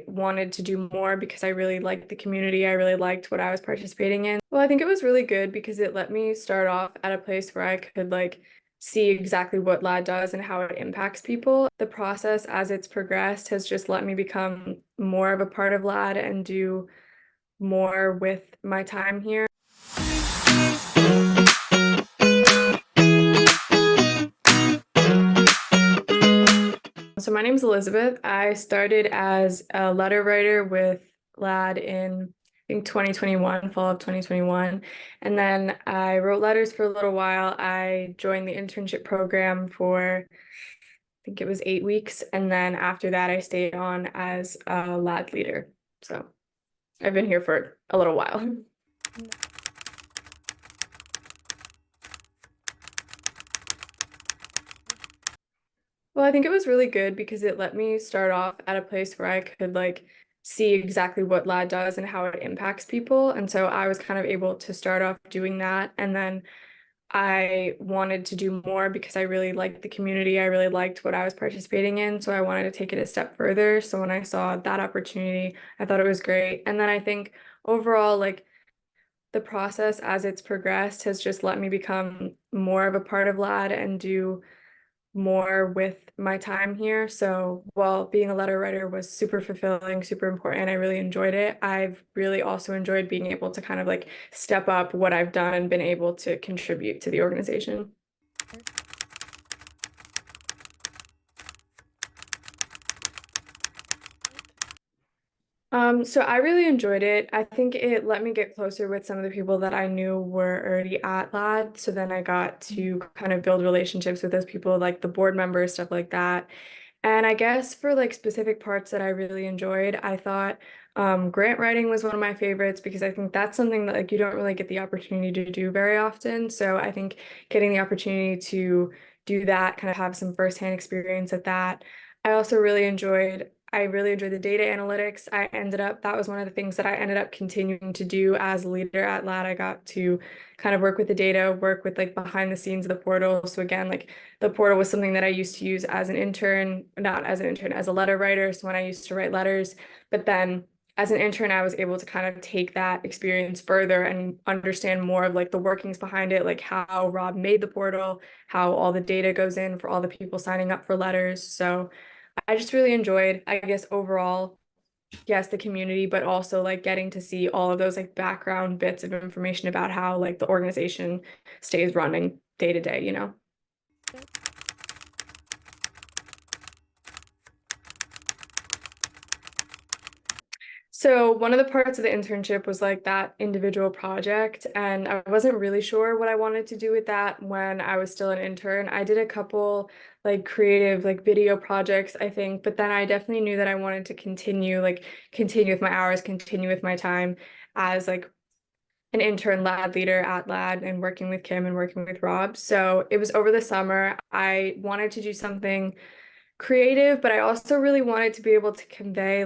wanted to do more because I really liked the community. I really liked what I was participating in. Well, I think it was really good because it let me start off at a place where I could see exactly what LAD does and how it impacts people. The process as it's progressed has just let me become more of a part of LAD and do more with my time here. So my name is Elizabeth. I started as a letter writer with LAD in I think 2021, fall of 2021. And then I wrote letters for a little while. I joined the internship program for I think it was 8 weeks. And then after that, I stayed on as a LAD leader. So I've been here for a little while. Well, I think it was really good because it let me start off at a place where I could see exactly what LAD does and how it impacts people. And so I was kind of able to start off doing that. And then I wanted to do more because I really liked the community. I really liked what I was participating in. So I wanted to take it a step further. So when I saw that opportunity, I thought it was great. And then I think overall, the process as it's progressed has just let me become more of a part of LAD and do more with my time here. So while being a letter writer was super fulfilling, super important, I really enjoyed it. I've really also enjoyed being able to kind of step up what I've done and been able to contribute to the organization. So I really enjoyed it. I think it let me get closer with some of the people that I knew were already at LAD. So then I got to kind of build relationships with those people, like the board members, stuff like that. And I guess for specific parts that I really enjoyed, I thought grant writing was one of my favorites because I think that's something that you don't really get the opportunity to do very often. So I think getting the opportunity to do that, kind of have some firsthand experience at that. I really enjoyed the data analytics. That was one of the things that I ended up continuing to do as a leader at LAD. I got to kind of work with the data, work with behind the scenes of the portal. So again, the portal was something that I used to use as an intern, not as an intern, as a letter writer. So when I used to write letters, but then as an intern, I was able to kind of take that experience further and understand more of the workings behind it, like how Rob made the portal, how all the data goes in for all the people signing up for letters. So I just really enjoyed, I guess, overall, yes, the community, but also getting to see all of those background bits of information about how the organization stays running day to day, you know? So one of the parts of the internship was that individual project, and I wasn't really sure what I wanted to do with that when I was still an intern. I did a couple creative video projects, I think, but then I definitely knew that I wanted to continue with my hours, continue with my time as an intern lab leader at LAD and working with Kim and working with Rob. So it was over the summer. I wanted to do something creative, but I also really wanted to be able to convey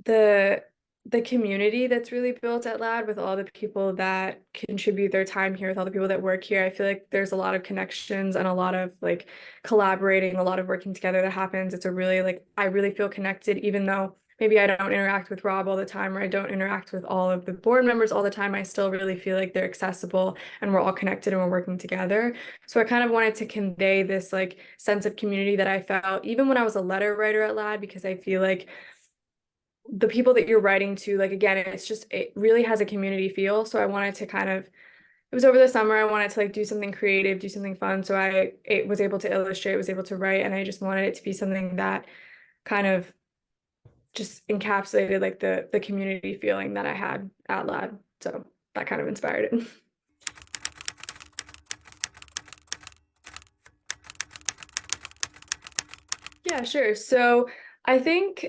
the the community that's really built at LAD with all the people that contribute their time here, with all the people that work here. I feel like there's a lot of connections and a lot of collaborating, a lot of working together that happens. It's a really I really feel connected, even though maybe I don't interact with Rob all the time or I don't interact with all of the board members all the time. I still really feel like they're accessible and we're all connected and we're working together. So I kind of wanted to convey this sense of community that I felt even when I was a letter writer at LAD, because I feel like the people that you're writing to, again, it really has a community feel. So I wanted to it was over the summer. I wanted to do something creative, do something fun. So it was able to illustrate, was able to write, and I just wanted it to be something that kind of just encapsulated the community feeling that I had at LAD. So that kind of inspired it. Yeah, sure. So I think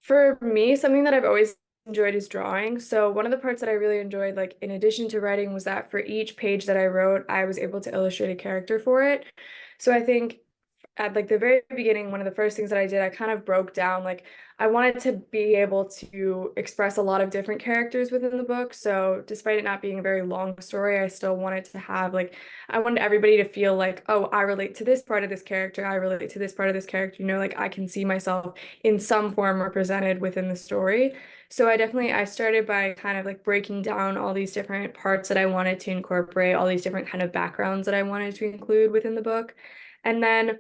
for me, something that I've always enjoyed is drawing. So one of the parts that I really enjoyed, in addition to writing, was that for each page that I wrote, I was able to illustrate a character for it. So I think at the very beginning, one of the first things that I did, I kind of broke down I wanted to be able to express a lot of different characters within the book. So despite it not being a very long story, I still wanted to have like I wanted everybody to feel like, oh, I relate to this part of this character, I relate to this part of this character, like I can see myself in some form represented within the story. So I started by kind of like breaking down all these different parts that I wanted to incorporate, all these different kind of backgrounds that I wanted to include within the book. And then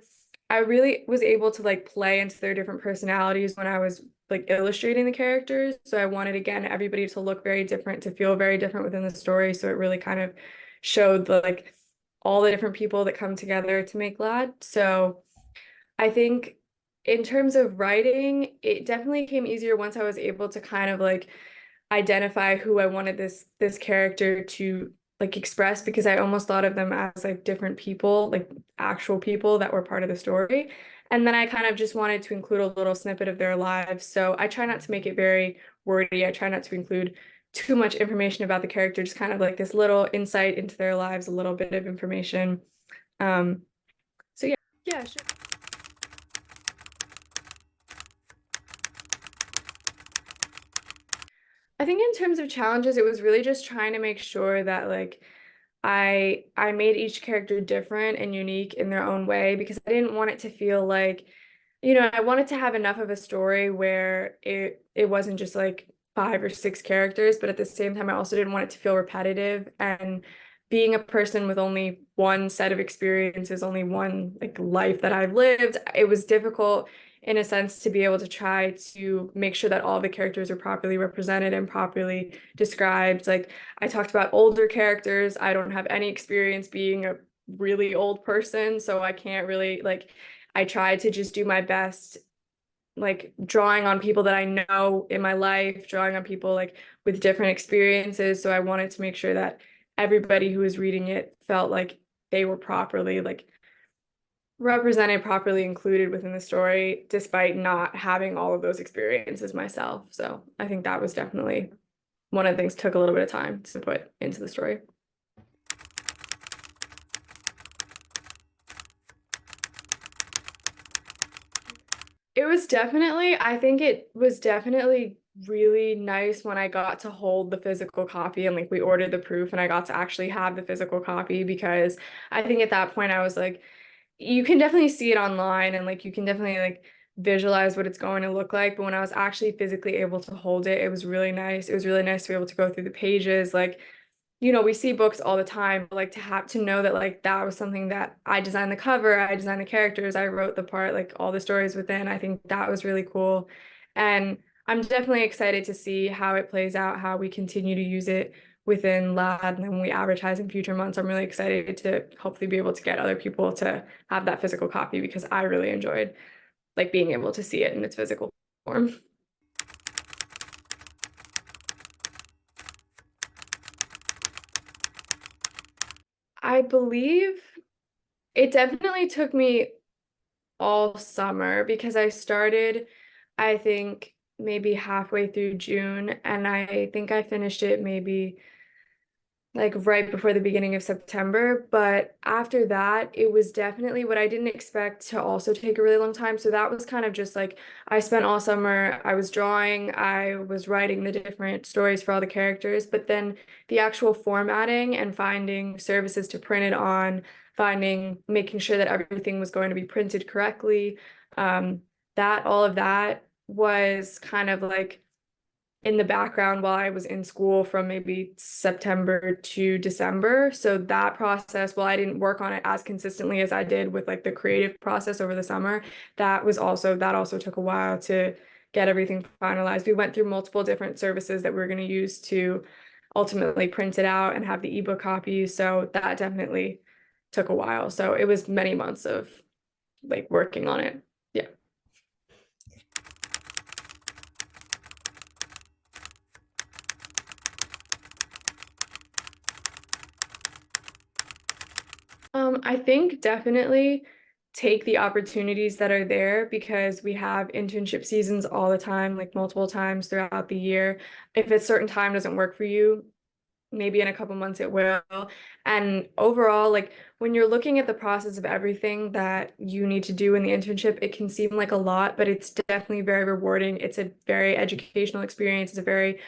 I really was able to like play into their different personalities when I was like illustrating the characters. So I wanted again everybody to look very different, to feel very different within the story. So it really kind of showed the like all the different people that come together to make Lad. So I think in terms of writing, it definitely came easier once I was able to kind of like identify who I wanted this character to like express, because I almost thought of them as like different people, like actual people that were part of the story. And then I kind of just wanted to include a little snippet of their lives. So I try not to make it very wordy. I try not to include too much information about the character, just kind of like this little insight into their lives, a little bit of information. Um, so yeah, yeah, sure. I think in terms of challenges, it was really just trying to make sure that like I made each character different and unique in their own way, because I didn't want it to feel like, I wanted to have enough of a story where it wasn't just like five or six characters, but at the same time I also didn't want it to feel repetitive. And being a person with only one set of experiences, only one like life that I've lived, it was difficult in a sense to be able to try to make sure that all the characters are properly represented and properly described. Like I talked about older characters. I don't have any experience being a really old person, so I can't really like I try to just do my best like drawing on people that I know in my life, drawing on people like with different experiences. So I wanted to make sure that everybody who was reading it felt like they were properly like represented, properly included within the story, despite not having all of those experiences myself. So I think that was definitely one of the things took a little bit of time to put into the story. I think it was definitely really nice when I got to hold the physical copy and like we ordered the proof and I got to actually have the physical copy, because I think at that point I was like, you can definitely see it online and like you can definitely like visualize what it's going to look like. But when I was actually physically able to hold it, it was really nice. It was really nice to be able to go through the pages. Like, we see books all the time, but like to have to know that like that was something that I designed the cover, I designed the characters, I wrote the part, like all the stories within. I think that was really cool. And I'm definitely excited to see how it plays out, how we continue to use it within Lad and then when we advertise in future months. I'm really excited to hopefully be able to get other people to have that physical copy, because I really enjoyed like being able to see it in its physical form. I believe it definitely took me all summer, because I started, I think, maybe halfway through June, and I think I finished it maybe like right before the beginning of September. But after that, it was definitely what I didn't expect to also take a really long time. So that was kind of just like I spent all summer, I was drawing, I was writing the different stories for all the characters, but then the actual formatting and finding services to print it on, making sure that everything was going to be printed correctly. That all of that was kind of like in the background while I was in school from maybe September to December. So that process, while I didn't work on it as consistently as I did with like the creative process over the summer, that also took a while to get everything finalized. We went through multiple different services that we are going to use to ultimately print it out and have the ebook copies. So that definitely took a while. So it was many months of like working on it. Yeah. I think definitely take the opportunities that are there, because we have internship seasons all the time, like multiple times throughout the year. If a certain time doesn't work for you, maybe in a couple months it will. And overall, like when you're looking at the process of everything that you need to do in the internship, it can seem like a lot, but it's definitely very rewarding. It's a very educational experience. It's a very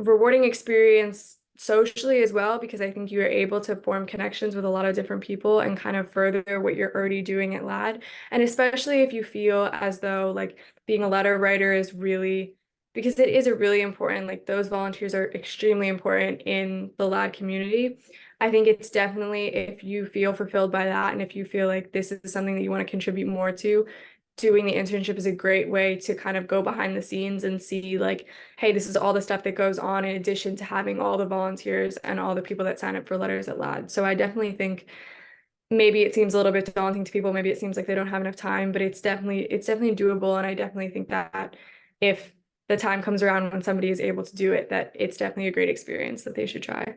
rewarding experience socially as well, because I think you're able to form connections with a lot of different people and kind of further what you're already doing at LAD. And especially if you feel as though like being a letter writer is really, because it is a really important, like those volunteers are extremely important in the LAD community. I think it's definitely, if you feel fulfilled by that and if you feel like this is something that you want to contribute more to, doing the internship is a great way to kind of go behind the scenes and see like, hey, this is all the stuff that goes on in addition to having all the volunteers and all the people that sign up for letters at LAD. So I definitely think maybe it seems a little bit daunting to people, maybe it seems like they don't have enough time, but it's definitely doable. And I definitely think that if the time comes around when somebody is able to do it, that it's definitely a great experience that they should try.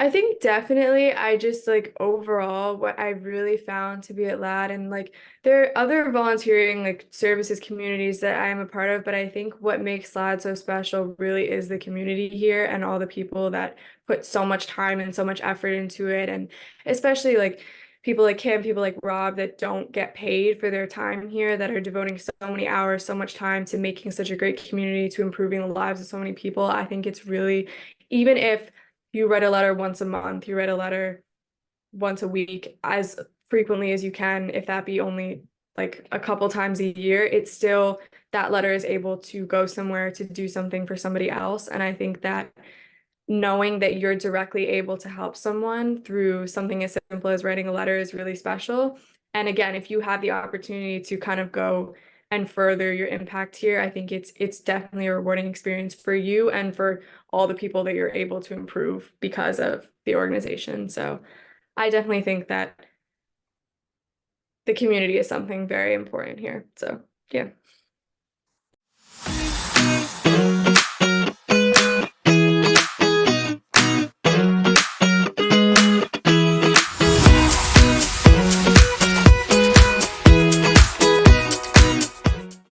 I think definitely I just like overall what I really found to be at LAD, and like there are other volunteering like services communities that I am a part of, but I think what makes LAD so special really is the community here and all the people that put so much time and so much effort into it, and especially like people like Kim, people like Rob that don't get paid for their time here, that are devoting so many hours, so much time to making such a great community, to improving the lives of so many people. I think it's really, even if you write a letter once a month, you write a letter once a week, as frequently as you can, if that be only like a couple times a year, it's still, that letter is able to go somewhere to do something for somebody else. And I think that knowing that you're directly able to help someone through something as simple as writing a letter is really special. And again, if you have the opportunity to kind of go and further your impact here, I think it's definitely a rewarding experience for you and for all the people that you're able to improve because of the organization. So I definitely think that the community is something very important here. So yeah.